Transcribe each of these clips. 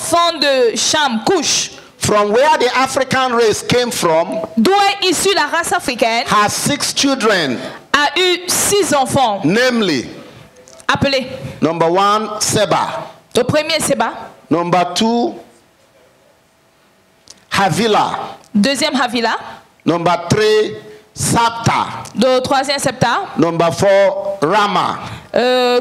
enfants de Cham, Cush, from where the African race came from, d'où est issue la race africaine, has 6 children, a eu 6 enfants. namely, Appelés. number 1, Seba, Le premier, Seba. number 2, Havila, Deuxième, Havila. number 3, Sapta, Le troisième, Septa. number 4, Rama,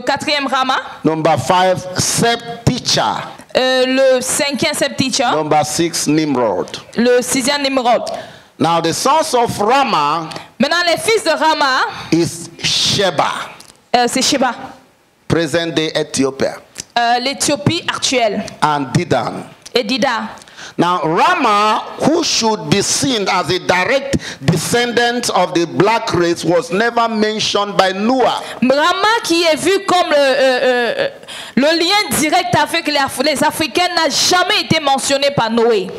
Quatrième, Rama. number 5, Septicha, Le cinquième, Septicha. number 6, Nimrod. Le sixième, Nimrod. Now the sons of Rama Maintenant, les fils de Rama, is Sheba, c'est Sheba. present day Ethiopia, L'Éthiopie actuelle. and Dedan. Et Dida. Now Rama, who should be seen as a direct descendant of the black race, was never mentioned by Noah. Rama qui est vu comme le lien direct avec les Africains n'a jamais été mentionné par Noé.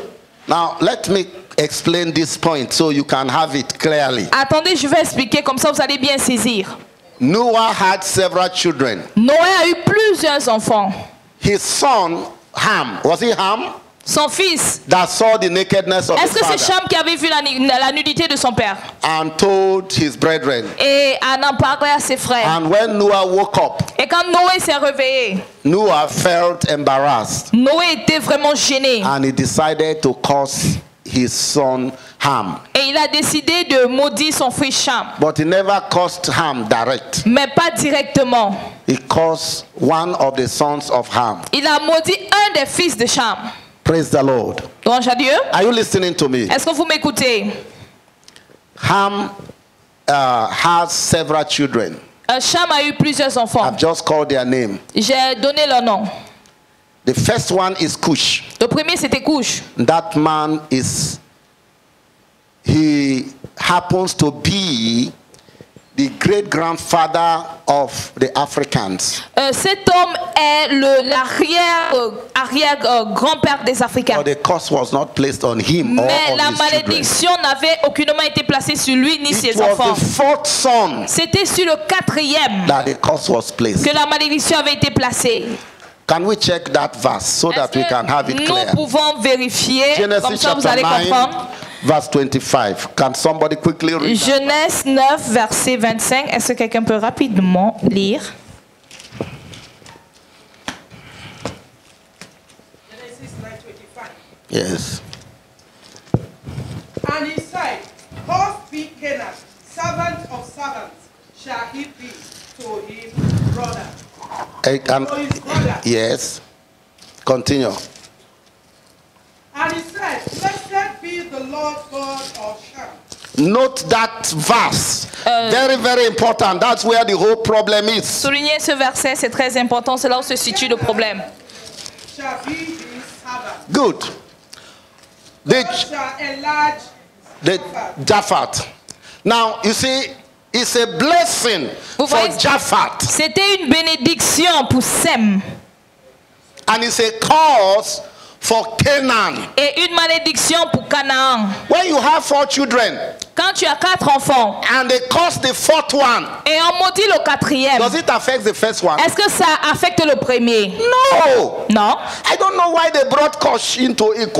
Now let me explain this point so you can have it clearly. Attendez, je vais expliquer, comme ça vous allez bien saisir. Noah had several children. Noé a eu plusieurs enfants. His son Ham, was it Ham Son fils, that saw the nakedness of est-ce his que c'est father Cham qui avait vu la nudité de son père and told his brethren? et en parlait à ses frères? And when Noah woke up, Et quand Noé s'est réveillé, Noah felt embarrassed Noé était vraiment gêné. and he decided to curse his son Ham. Et il a décidé de maudire son fils Cham. But he never cursed Ham direct. Mais pas directement. He cursed one of the sons of Ham. Il a maudit un des fils de Cham. Praise the Lord. Louange à Dieu. Are you listening to me? Est-ce que vous m'écoutez? Ham has several children. Cham a eu plusieurs enfants. I've just called their name. J'ai donné leur nom. The first one is Cush. Le premier c'était Cush. That man he happens to be the great-grandfather of the Africans. Cet homme est l'arrière-grand-père des Africains. But the curse was not placed on him or Mais on la his children. malédiction n'avait aucunement été placée sur lui ni It ses was enfants. the fourth son C'était sur le quatrième that the curse was placed. que la malédiction avait été placée. Can we check that verse so that we can have it clear? Nous pouvons vérifier, comme Genesis ça vous chapter allez 9, comprendre. verse 25. Can somebody quickly read that? Genèse 9, verset 25. Est-ce que quelqu'un peut rapidement lire? Genesis 9:25. Yes. And he said, "Cursed be Canaan, servant of servants shall he be to his brother." And, To his brother. yes. Continue. And he said, "Blessed be the Lord God of Shem." Note that verse. Very, very important. That's where the whole problem is. Soulignez ce verset, c'est très important. C'est là où se situe le problème. Shall be his servant. Good. God shall enlarge The Japhat. Now, you see, it's a blessing Vous for voyez, Japhat. c'était une bénédiction pour Sem And it's a cause for Canaan. et une malédiction pour Canaan. When you have 4 children Quand tu as 4 enfants and they curse the 4th one, et on maudit le quatrième, does it affect the first one? est-ce que ça affecte le premier? No. Non. I don't know why they brought Cush into it.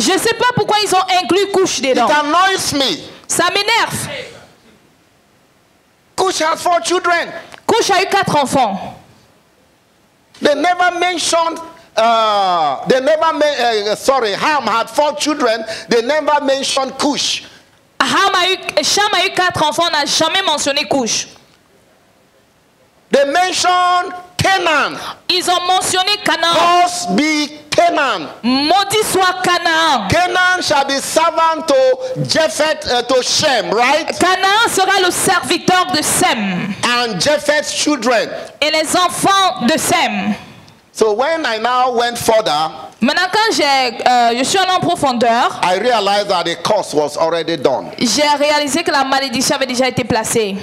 Je ne sais pas pourquoi ils ont inclus Cush It dedans. annoys me. Ça m'énerve. Cush has 4 children. Cush a eu 4 enfants. They never mentioned. Ham had 4 children. They never mentioned Cush. Cham a eu 4 enfants, on n'a jamais mentionné Cush. They mentioned Canaan. Ils ont mentionné Canaan. Cursed be Canaan. Maudit soit Canaan. Canaan shall be servant to Japheth, to Shem, right? Canaan sera le serviteur de Sem And Japheth's children. et les enfants de Sem. So when I now went further, Maintenant, quand je suis allé en profondeur, I realized that the curse was already done. j'ai réalisé que la malédiction avait déjà été placée.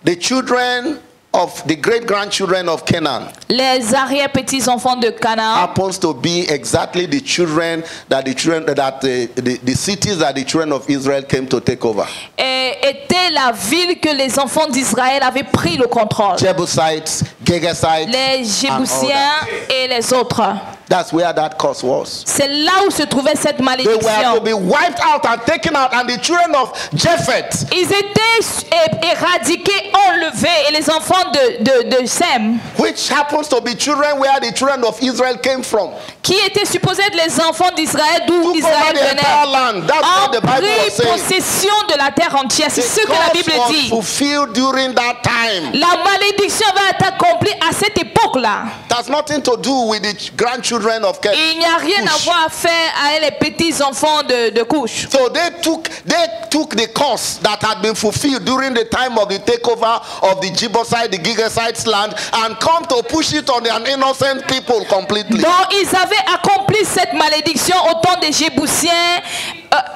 The children of the great-grandchildren of Canaan Les arrière-petits-enfants de Canaan happens to be exactly the children that the cities that the children of Israel came to take over. était la ville que les enfants d'Israël avaient pris le contrôle. Jebusites, Girgashites, Les Jébusiens et les autres. that's where that curse was. C'est là où se trouvait cette They were to malédiction. be wiped out and taken out, and the children of Japheth, Ils étaient éradiqués, enlevés, et les enfants de Sem, which happens to be children where the children of Israel came from, qui étaient supposés être les enfants d'Israël, d'où took over Israël the entire venait, land. That's what ont the Bible pris was saying. possession de la terre entière. C'est ce The que la curse Bible was dit. fulfilled during that time. La malédiction va être accomplie à cette époque-là. That's nothing to do with the grandchildren of Cush. Il n'y a rien à voir à faire avec les petits-enfants de Couche. So they took the curse that had been fulfilled during the time of the takeover of the Jebusite, the Girgashites land, and come to push it on an innocent people completely. Donc ils avaient accompli cette malédiction au temps des Jébusiens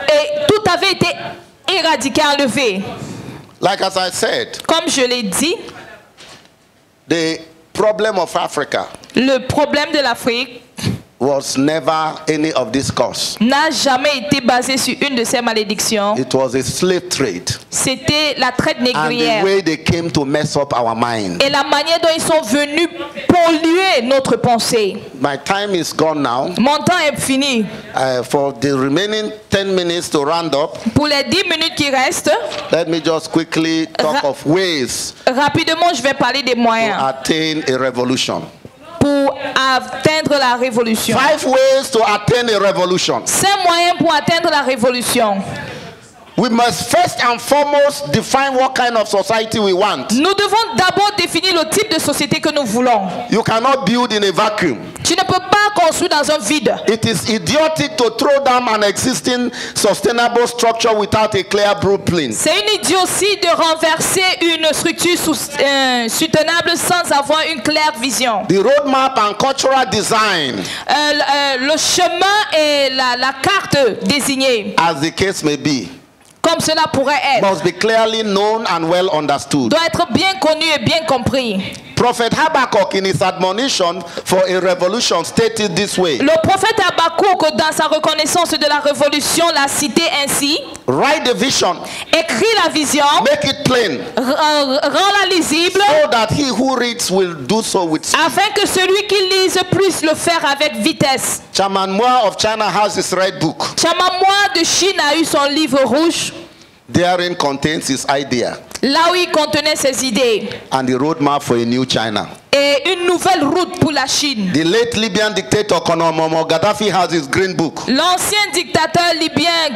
et tout avait été éradiqué, enlevé. Like as I said, Comme je l'ai dit, the problem of Africa le problème de l'Afrique was never any of this curse. n'a jamais été basé sur une de ces malédictions. It was a slave trade. C'était la traite And the négrière. way they came to mess up our mind. Et la manière dont ils sont venus polluer notre pensée. My time is gone now. Mon temps est fini. For the remaining 10 minutes to round up, Pour les 10 minutes qui restent, let me just quickly talk of ways rapidement, je vais parler des to moyens attain a revolution. pour atteindre la révolution. 5 ways to attain a revolution. 5 moyens pour atteindre la révolution. We must first and foremost define what kind of society we want. Nous devons d'abord définir le type de société que nous voulons. You cannot build in a vacuum. Tu ne peux pas construire dans un vide. It is idiotic to throw down an existing sustainable structure without a clear blueprint. C'est une idiotie de renverser une structure soutenable sans avoir une claire vision. The roadmap and cultural design, Le chemin et la carte désignée, as the case may be, comme cela pourrait être, must be clearly known and well understood. doit être bien connu et bien compris. Prophet Habakkuk, in his admonition for a revolution, stated this way: Le prophète Habakkuk, dans sa reconnaissance de la révolution, l'a cité ainsi: write the vision, écris la vision, make it plain, rends-la lisible, so that he who reads will do so with speed. afin que celui qui lise puisse le faire avec vitesse. Chairman Moore of China has his red book. Chamamwa de Chine a eu son livre rouge, Therein contains his idea là où il contenait ses idées and the roadmap for a new China. et une nouvelle route pour la Chine. The late Libyan dictator Colonel Muammar Gaddafi has his green book. L'ancien dictateur libyen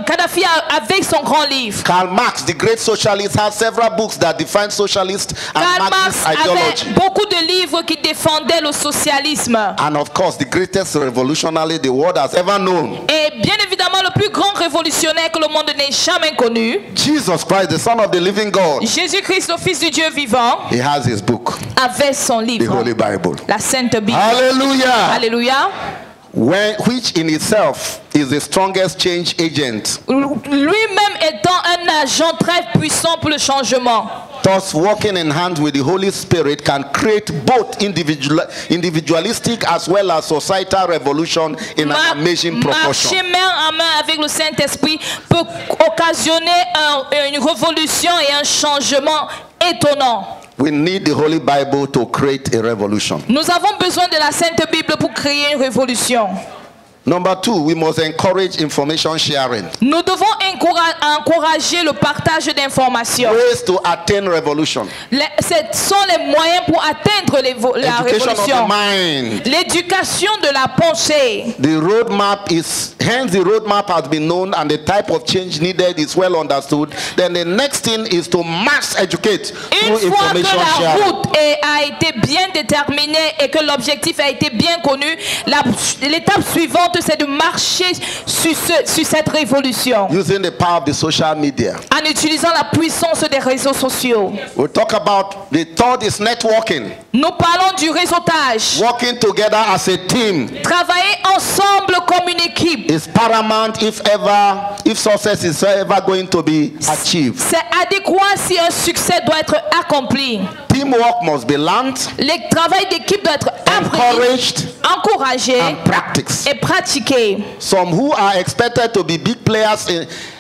Kadhafi avec son grand livre. Karl Marx, the great socialist, has several books that define socialist and Karl Marx Marxist ideology. avait beaucoup de livres qui défendaient le socialisme. And of course, the greatest revolutionary the world has ever known, Et bien évidemment, le plus grand révolutionnaire que le monde n'ait jamais connu, Jesus Christ, the Son of the living God, Jésus-Christ, le Fils du Dieu vivant, he has his book, avait son the livre, Holy Bible. la Sainte Bible. Hallelujah! Alléluia. Which in itself is the strongest change agent. Lui-même étant un agent très puissant pour le changement. Thus, working in hand with the Holy Spirit can create both individualistic as well as societal revolution in an amazing proportion. Marcher main en main avec le Saint-Esprit peut occasionner une révolution et un changement étonnant. We need the Holy Bible to create a revolution. Nous avons besoin de la Sainte Bible pour créer une révolution. Number 2, we must encourage information sharing. Nous devons encourager le partage d'informations. Ways to attain revolution. Ce sont les moyens pour atteindre la Education of révolution. the mind. L'éducation de la pensée. The roadmap is, hence the roadmap has been known and the type of change needed is well understood. Then the next thing is to mass educate Une through fois que information la sharing. route a été bien déterminée et que l'objectif a été bien connu, l'étape suivante c'est de marcher sur cette révolution Using the power of the social media. en utilisant la puissance des réseaux sociaux. We'll talk about the third is networking. Nous parlons du réseautage. Working together as a team. Travailler ensemble comme une équipe. Is paramount if success is ever going to be achieved. C'est adéquat si un succès doit être accompli. Teamwork must be learned, Le travail d'équipe doit être appris, encouraged, encouragé and practiced. et pratiqué. Some who are expected to be big players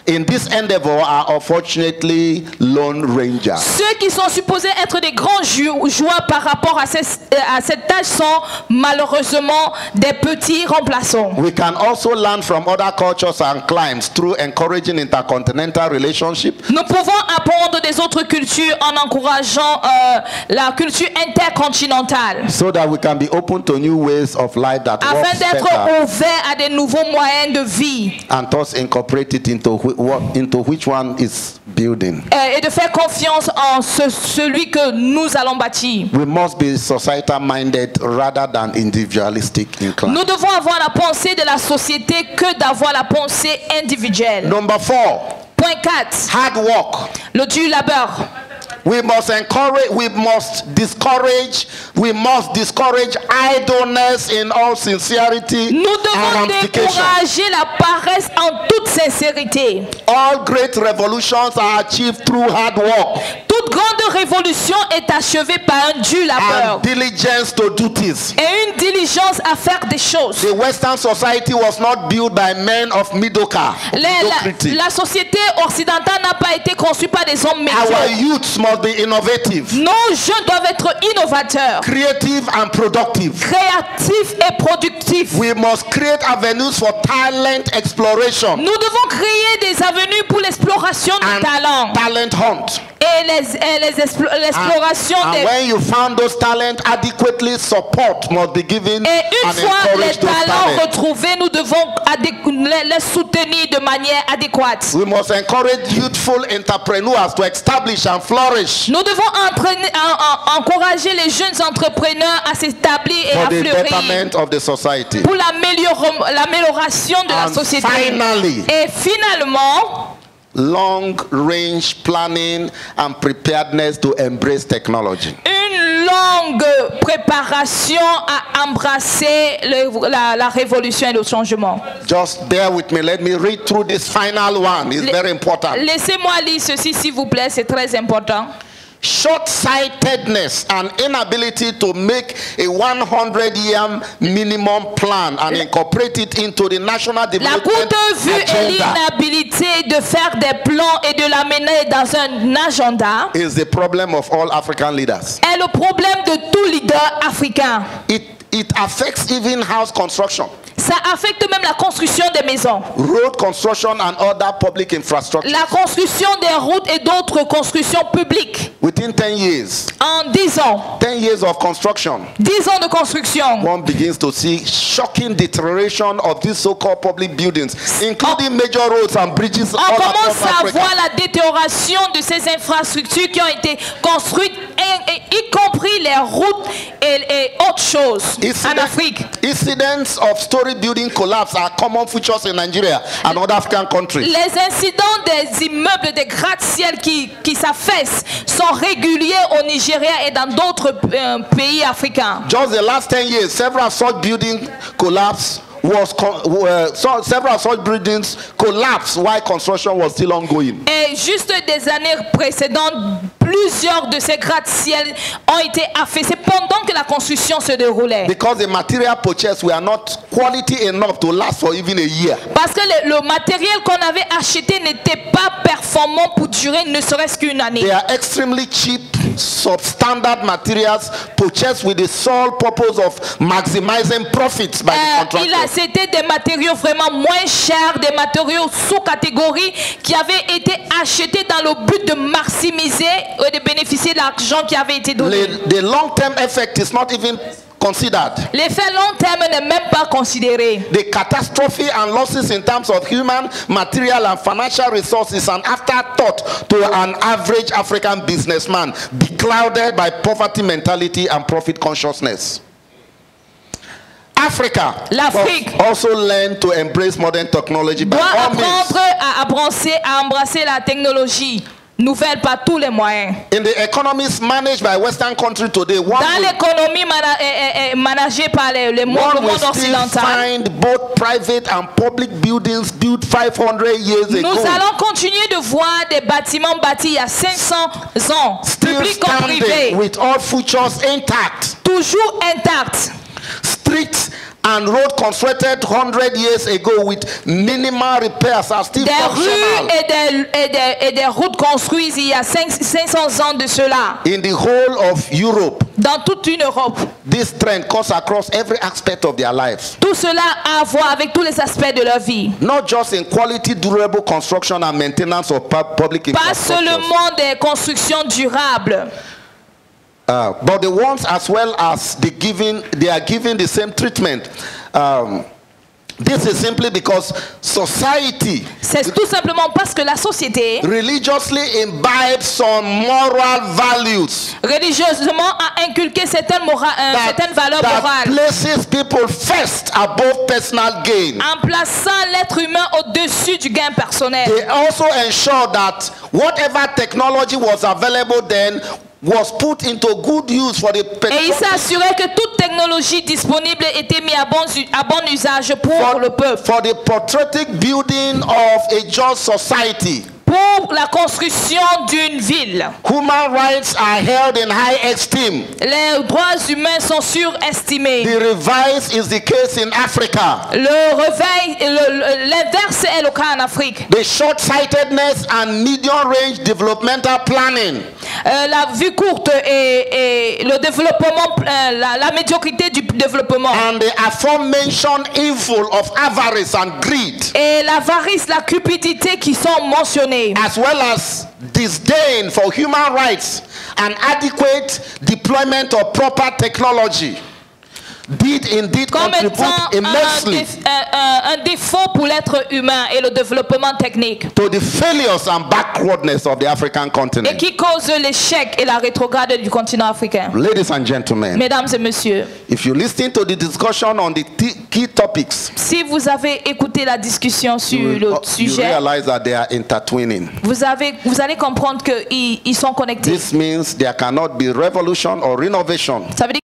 in this endeavor are unfortunately lone rangers. Ceux qui sont supposés être des grands joueurs par rapport à cette tâche sont malheureusement des petits remplaçants. We can also learn from other cultures and climes through encouraging intercontinental relationships. Nous pouvons apprendre des autres cultures en encourageant la culture intercontinentale. So that we can be open to new ways of life that Afin works d'être better ouvert à des nouveaux moyens de vie and thus incorporate it into which one is building. et de faire confiance en celui que nous allons bâtir. We must be societal minded rather than individualistic inclined. Nous devons avoir la pensée de la société que d'avoir la pensée individuelle. Number 4, Point 4. hard work. Le dur labeur. We must discourage idleness in all sincerity Nous and devons ramification. décourager la paresse en toute sincérité. All great revolutions are achieved through hard work Toute grande révolution est achevée par un dur labeur and diligence to duties. et une diligence à faire des choses. The Western society was not built by men of mediocrity. La société occidentale n'a pas été conçue par des hommes Our médiocres. youths must be innovative, Nos jeunes doivent être innovateurs, creative and productive. créatifs et productifs. We must create avenues for talent exploration Nous devons créer des avenues pour l'exploration du and talent talent hunt. et l'exploration And des... when you found those talents, adequately support must be given Et une and fois les encourage those talents talents. retrouvés, nous devons les soutenir de manière adéquate. We must encourage youthful entrepreneurs to establish and flourish Nous devons encourager les jeunes entrepreneurs à s'établir et for à the fleurir betterment of the society. pour l'amélioration de la And société. finally, Et finalement, long-range planning and preparedness to embrace technology. une longue préparation à embrasser la révolution et le changement. Just bear with me. Let me read through this final one. It's very important. Laissez-moi lire ceci, s'il vous plaît, c'est très important. Short-sightedness and inability to make a 100-year minimum plan and incorporate it into the national La development courte vue et agenda l'inhabilité de faire des plans et de l'amener dans un agenda is the problem of all African leaders. est le problème de tout leader africain. It affects even house construction, Ça affecte même la construction des maisons, road construction and other public infrastructure. la construction des routes et d'autres constructions publiques. Within 10 years, En 10 ans, 10 years of construction, 10 ans de construction, one begins to see shocking deterioration of these so-called public buildings, including major roads and bridges on all commence across à Africa. voir la détérioration de ces infrastructures qui ont été construites, y compris les routes et autres choses en Afrique. Incidents of story building collapse are common features in Nigeria and other African countries. Les incidents des immeubles, des gratte-ciel qui s'affaissent sont réguliers au Nigeria et dans d'autres pays africains. Just the last 10 years, several such buildings collapsed while construction was still ongoing. Et juste des années précédentes, plusieurs de ces gratte-ciel ont été affaissés pendant que la construction se déroulait. Because the material purchased were not quality enough to last for even a year. Parce que le matériel qu'on avait acheté n'était pas performant pour durer ne serait-ce qu'une année. They are extremely cheap, substandard materials purchased with the sole purpose of maximizing profits by the contractor. C'était des matériaux vraiment moins chers, des matériaux sous-catégorie qui avaient été achetés dans le but de maximiser et de bénéficier de l'argent qui avait été donné. The long-term effect is not even considered. L'effet long terme n'est même pas considéré. The catastrophe and losses in terms of human, material and financial resources an afterthought to an average African businessman beclouded by poverty mentality and profit consciousness. Africa L'Afrique also learn to embrace modern technology by doit all means. apprendre à embrasser la technologie. nouvelle par tous les moyens. In the economies managed by Western countries today, Dans l'économie managée par le one monde will still occidental, find both private and public buildings built 500 years nous ago allons continuer de voir des bâtiments bâtis il y a 500 ans, still publics comme standing privés, with all features intact. toujours intacts. Streets and road constructed 100 years ago with minimal repairs are still Des functional. rues et des routes construites il y a 500 ans de cela, In the whole of Europe, dans toute une Europe. this trend cuts across every aspect of their lives. Tout cela a à voir avec tous les aspects de leur vie. Not just in quality, durable construction and maintenance of public Pas infrastructure, seulement des constructions durables, but the ones as well as they are given the same treatment. This is simply because society c'est tout simplement parce que la société religiously imbibes some moral values religieusement a inculqué certaines valeurs that morales, places people first above personal gain. en plaçant l'être humain au-dessus du gain personnel. They also ensure that whatever technology was available then was put into good use for the Et il s'assurait que toute technologie disponible était mise à bon usage pour le peuple, for the patriotic building of a just society. pour la construction d'une ville. Human rights are held in high esteem. Les droits humains sont surestimés. The reverse is the case in Africa. L'inverse est le cas en Afrique. The short-sightedness and medium-range developmental planning La vue courte et le développement, la médiocrité du développement. and the aforementioned evil of avarice and greed, Et l'avarice, la cupidité qui sont mentionnées. as well as disdain for human rights and adequate deployment of proper technology, did indeed Comme contribute étant immensely un défaut pour l'être humain et le développement technique. to the failures and backwardness of the African Et continent. qui cause l'échec et la rétrograde du continent africain. Ladies and gentlemen, Mesdames et messieurs, if you listen to the discussion on the key topics, si vous avez écouté la discussion sur le you sujet, realize that they are intertwining. vous allez comprendre qu'ils sont connectés. This means there cannot be revolution or renovation Ça veut dire